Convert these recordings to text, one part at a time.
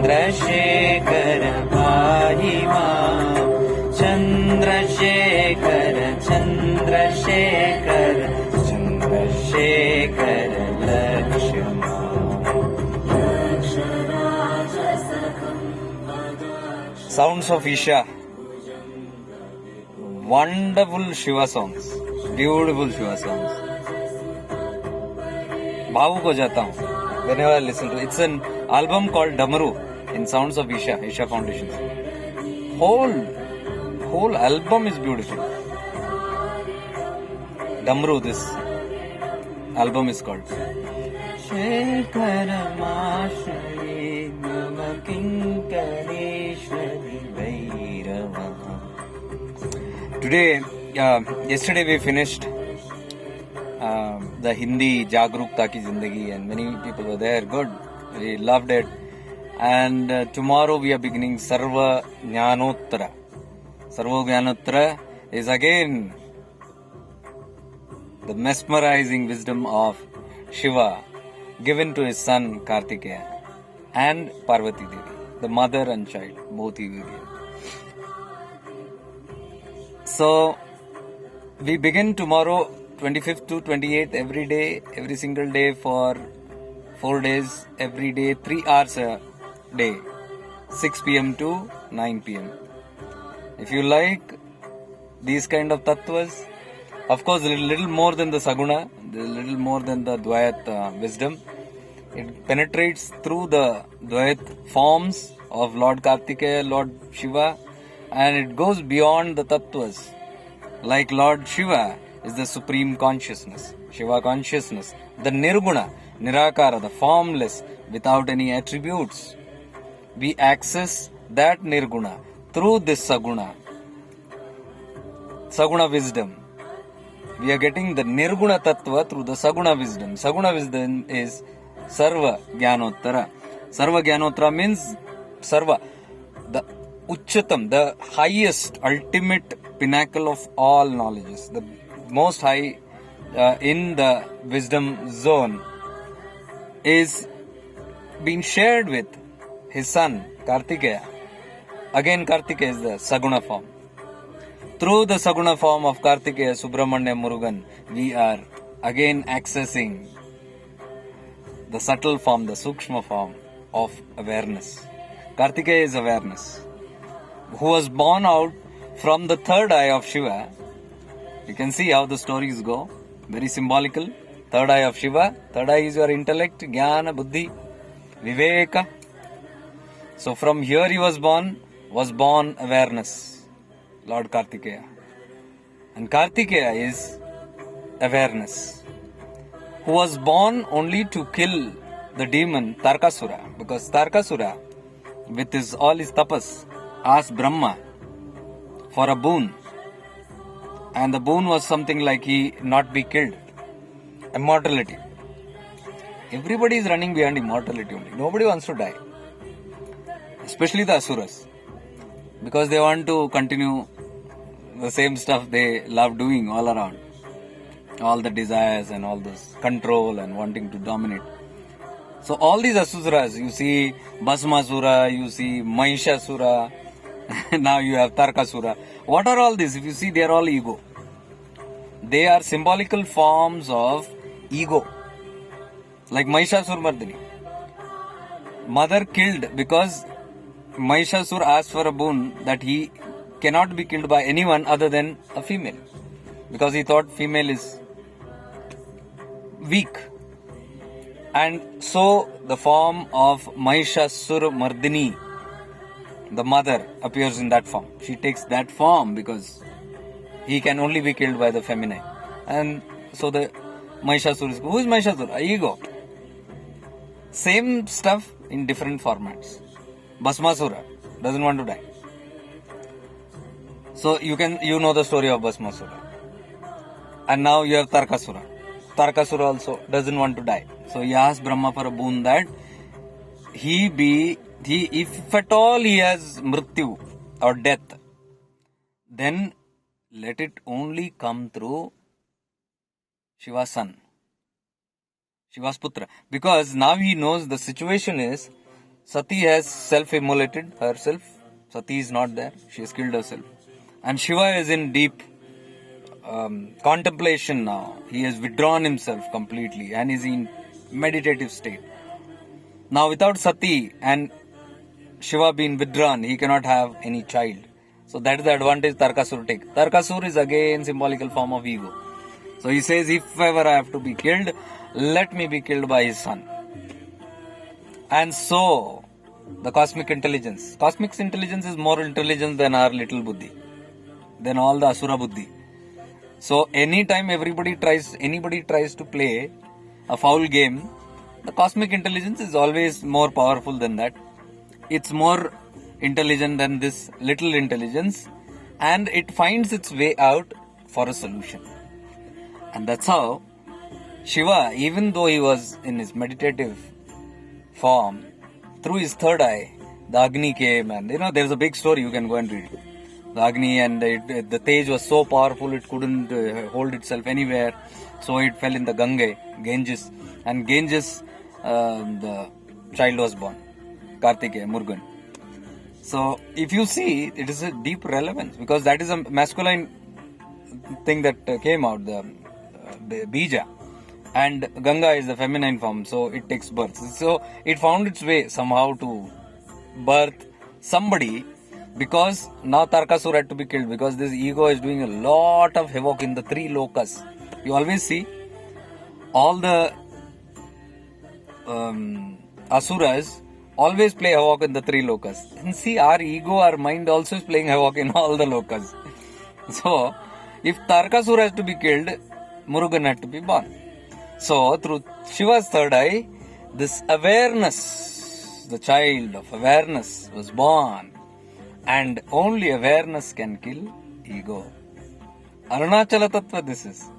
चंद्रशेखर पाहि मां Chandrashekhar Chandrashekhar Chandrashekhar Laxma. Sounds of Isha. Wonderful Shiva songs. Beautiful Shiva songs. भावुक हो जाता हूँ whenever I listen to it. It's an album called Damaru in Sounds of Isha, Isha Foundation. Whole album is beautiful. Damaru, this album is called. Today, yesterday we finished the Hindi Jagrukta Ki Zindagi, and many people were there. Good, we loved it. And tomorrow we are beginning Sarva Jnanottara. Sarva Jnanottara is again the mesmerizing wisdom of Shiva given to his son Kartikeya and Parvati Devi, the mother and child, both he will give. So we begin tomorrow 25th to 28th every day, every single day for 4 days, every day 3 hours a day, 6 p.m. to 9 p.m. If you like these kind of tattvas, of course a little more than the Saguna, a little more than the Dvayat wisdom, it penetrates through the Dvayat forms of Lord Kartikeya, Lord Shiva, and it goes beyond the tattvas. Like Lord Shiva is the supreme consciousness, Shiva consciousness, the Nirguna, Nirakara, the formless, without any attributes. We access that Nirguna through this Saguna wisdom. We are getting the Nirguna Tattva through the Saguna wisdom. Saguna wisdom is Sarva Jnanottara. Sarva Jnanottara means Sarva, the Uchatam, the highest, ultimate pinnacle of all knowledges, the most high in the wisdom zone, is being shared with his son Kartikeya. Again, Kartikeya is the Saguna form. Through the Saguna form of Kartikeya, Subramanya, Murugan, we are again accessing the subtle form, the Sukshma form of awareness. Kartikeya is awareness, who was born out from the third eye of Shiva. You can see how the stories go. Very symbolical. Third eye of Shiva. Third eye is your intellect, Jnana, Buddhi, Viveka. So from here he was born awareness, Lord Kartikeya. And Kartikeya is awareness, who was born only to kill the demon Tarkasura. Because Tarkasura, with all his tapas, asked Brahma for a boon. And the boon was something like he not be killed. Immortality. Everybody is running behind immortality only. Nobody wants to die. Especially the Asuras. Because they want to continue the same stuff they love doing all around. All the desires and all this control and wanting to dominate. So all these Asuras, you see Bhasmasura, you see Mahishasura, now you have Tarkasura. What are all these? If you see, they are all ego. They are symbolical forms of ego. Like Mahishasura-Mardini. Mother killed because Mahishasura asked for a boon that he cannot be killed by anyone other than a female. Because he thought female is weak. And so the form of Mahishasura-Mardini the mother appears in that form. She takes that form because he can only be killed by the feminine. And so the Mahishasura is, who is Mahishasura? Ego. Same stuff in different formats. Bhasmasura doesn't want to die. So you know the story of Bhasmasura. And now you have Tarkasura. Tarkasura also doesn't want to die. So he asks Brahma for a boon that if at all he has mrityu or death, then let it only come through Shiva's son, Shiva's putra. Because now he knows the situation is Sati has self-immolated herself. Sati is not there. She has killed herself. And Shiva is in deep contemplation now. He has withdrawn himself completely and is in meditative state. Now without Sati and Shiva being withdrawn, he cannot have any child. So that is the advantage Tarkasura takes. Tarkasura is again symbolical form of ego. So he says, if ever I have to be killed, let me be killed by his son. And so, the cosmic intelligence is more intelligent than our little buddhi, than all the asura buddhi. So anytime anybody tries to play a foul game, the cosmic intelligence is always more powerful than that. It's more intelligent than this little intelligence, and it finds its way out for a solution. And that's how Shiva, even though he was in his meditative form, through his third eye, the Agni came, and there's a big story, you can go and read it. The Agni and the Tej was so powerful it couldn't hold itself anywhere, so it fell in the Ganges, and Ganges, the child was born, Kartikeya, Murugan. So if you see, it is a deep relevance, because that is a masculine thing that came out, the Bija, and Ganga is the feminine form, so it takes birth. So it found its way somehow to birth somebody, because now Tarkasura had to be killed, because this ego is doing a lot of havoc in the three lokas. You always see all the asuras always play havoc in the three lokas. And see, our ego, our mind also is playing havoc in all the lokas. So, if Tarkasura has to be killed, Murugan had to be born. So, through Shiva's third eye, this awareness, the child of awareness was born. And only awareness can kill ego. Arunachala Tattva this is.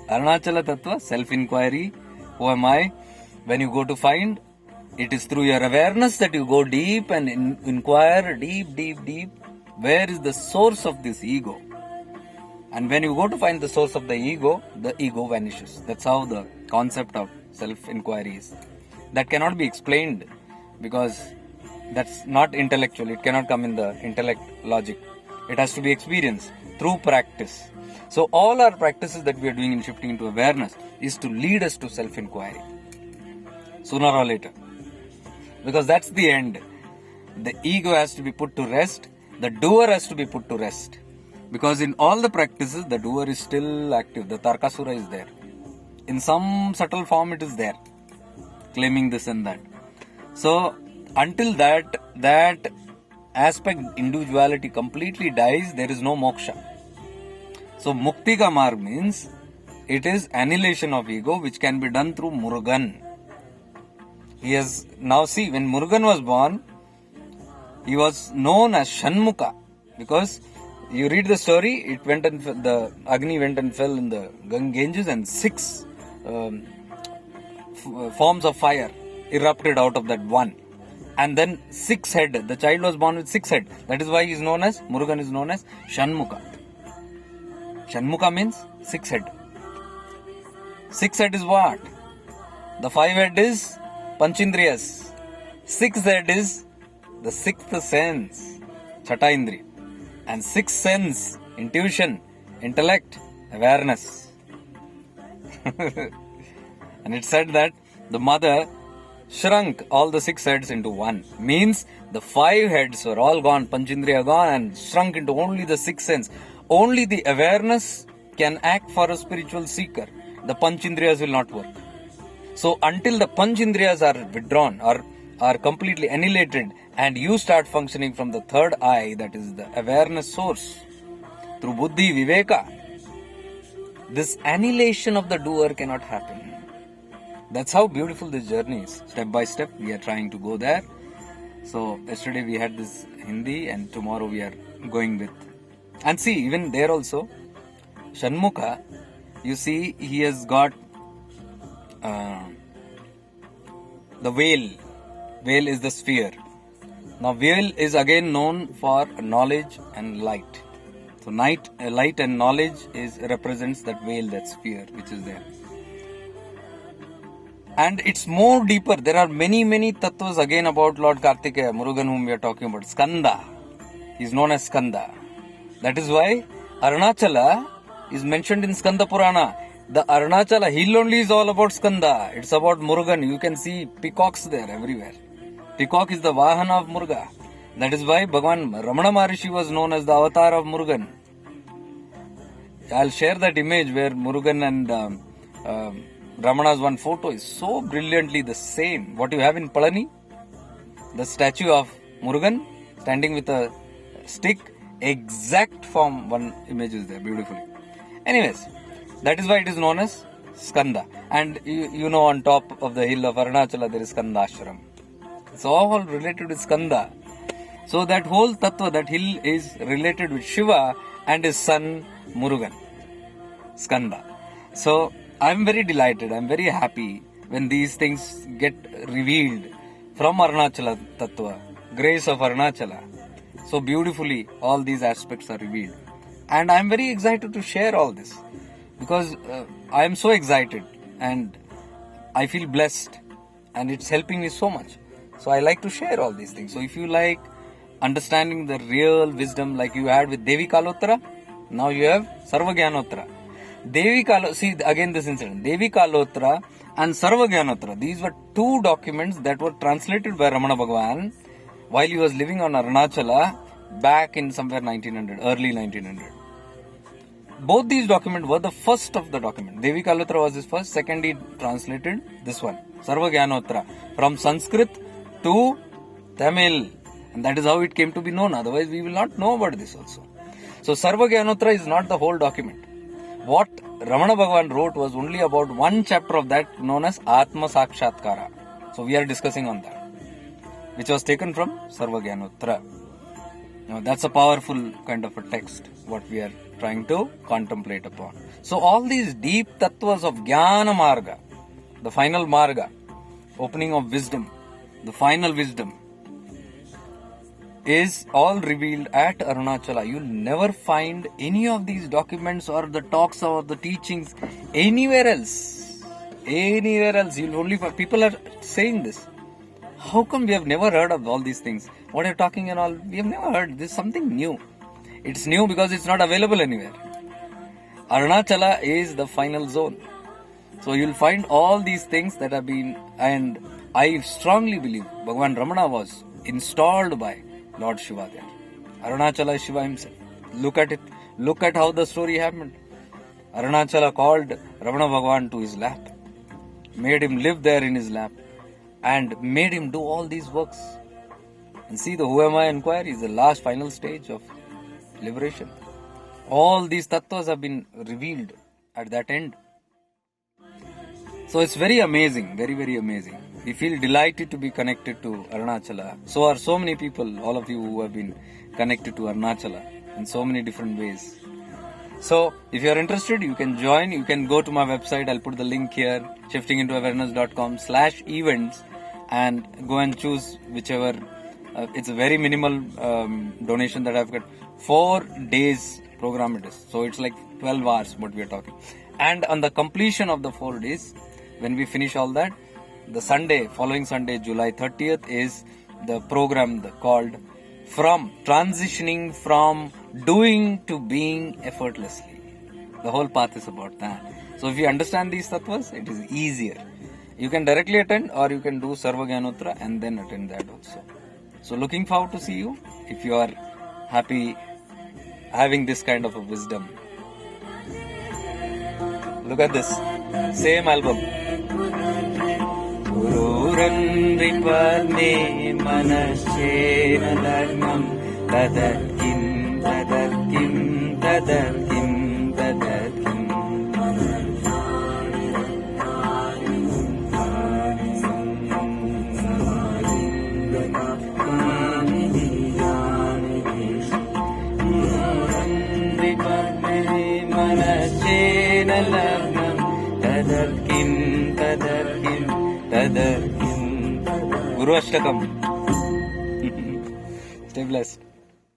Arunachala Tattva, self-inquiry. Who am I? When you go to find, it is through your awareness that you go deep and inquire deep. Where is the source of this ego? And when you go to find the source of the ego vanishes. That's how the concept of self-inquiry is. That cannot be explained, because that's not intellectual. It cannot come in the intellect logic. It has to be experienced through practice. So all our practices that we are doing in shifting into awareness is to lead us to self-inquiry, sooner or later. Because that's the end. The ego has to be put to rest. The doer has to be put to rest. Because in all the practices, the doer is still active. The Tarkasura is there. In some subtle form, it is there, claiming this and that. So, until that aspect, individuality completely dies, there is no moksha. So, Mukti ka marg means it is annihilation of ego, which can be done through Murugan. He has, now see, when Murugan was born, he was known as Shanmukha, because you read the story, the Agni went and fell in the Ganges, and 6 forms of fire erupted out of that one. And then 6 head, the child was born with 6 head. That is why he is known as, Murugan is known as Shanmukha. Shanmukha means 6 head. 6 head is what? The 5 head is Panchindriyas. 6th head is the 6th sense, Chata Indriya. And 6th sense, intuition, intellect, awareness. And it said that the mother shrunk all the 6 heads into one. Means the 5 heads were all gone, Panchindriya gone, and shrunk into only the 6th sense. Only the awareness can act for a spiritual seeker. The Panchindriyas will not work. So until the Panchindriyas are withdrawn or are completely annihilated and you start functioning from the third eye, that is the awareness source, through buddhi, viveka, this annihilation of the doer cannot happen. That's how beautiful this journey is. Step by step, we are trying to go there. So, yesterday we had this Hindi and tomorrow we are going with. And see, even there also, Shanmukha, you see, he has got the veil. Veil is the sphere. Now, veil is again known for knowledge and light. So, light and knowledge represents that veil, that sphere which is there. And it's more deeper. There are many tattvas again about Lord Kartikeya, Murugan, whom we are talking about. Skanda. He is known as Skanda. That is why Arunachala is mentioned in Skanda Purana. The Arunachala hill only is all about Skanda. It's about Murugan. You can see peacocks there everywhere. Peacock is the Vahana of Muruga. That is why Bhagavan Ramana Maharishi was known as the avatar of Murugan. I'll share that image where Murugan and Ramana's one photo is so brilliantly the same. What you have in Palani, the statue of Murugan standing with a stick, exact form, one image is there beautifully. Anyways, that is why it is known as Skanda. And you know, on top of the hill of Arunachala there is Skanda Ashram. It's all related with Skanda. So that whole tattva, that hill is related with Shiva and his son Murugan, Skanda. So I'm very delighted, I'm very happy when these things get revealed from Arunachala tattva, grace of Arunachala. So beautifully all these aspects are revealed. And I'm very excited to share all this because I am so excited and I feel blessed and it's helping me so much. So I like to share all these things. So if you like understanding the real wisdom like you had with Devi Kalottara, now you have Sarva Jnanottara. See again this incident. Devi Kalottara and Sarva Jnanottara. These were two documents that were translated by Ramana Bhagavan while he was living on Arunachala back in somewhere 1900, early 1900. Both these documents were the first of the document. Devi Kalottara was his first. Second, he translated this one, Sarva Jnanottara, from Sanskrit to Tamil. And that is how it came to be known. Otherwise, we will not know about this also. So, Sarva Jnanottara is not the whole document. What Ramana Bhagavan wrote was only about one chapter of that known as Atma Sakshatkara. So, we are discussing on that, which was taken from Sarva Jnanottara. Now, that's a powerful kind of a text, what we are trying to contemplate upon. So, all these deep tattvas of Jnana Marga, the final Marga, opening of wisdom, the final wisdom, is all revealed at Arunachala. You'll never find any of these documents or the talks or the teachings anywhere else. Anywhere else. You'll only find, people are saying this. How come we have never heard of all these things? What you're talking and all, we have never heard. This is something new. It's new because it's not available anywhere. Arunachala is the final zone. So you'll find all these things that have been, and I strongly believe Bhagavan Ramana was installed by Lord Shiva there. Arunachala is Shiva himself. Look at it. Look at how the story happened. Arunachala called Ramana Bhagavan to his lap, made him live there in his lap, and made him do all these works. And see, the Who Am I inquiry is the last final stage of liberation. All these tattvas have been revealed at that end. So it's very amazing, very, very amazing. We feel delighted to be connected to Arunachala. So are so many people, all of you who have been connected to Arunachala in so many different ways. So, if you are interested, you can join. You can go to my website. I'll put the link here, shiftingintoawareness.com/events, and go and choose whichever. It's a very minimal donation that I've got. 4 days program it is. So, it's like 12 hours what we are talking. And on the completion of the 4 days, when we finish all that, the Sunday, following Sunday, July 30th, is the program called Transitioning from Doing to Being Effortlessly. The whole path is about that. So if you understand these tattvas, it is easier. You can directly attend or you can do Sarva Jnanottara and then attend that also. So looking forward to see you if you are happy having this kind of a wisdom. Look at this. Same album. Guru मुहुरन्रिपदे मनश्चेन लग्नं तदत्किं तदत्किं तदत्किं तदत्किं मनश्चेन लग्नं तदत्किं तदत्किं तदत्किं. Guru Ashtakam. Stay blessed.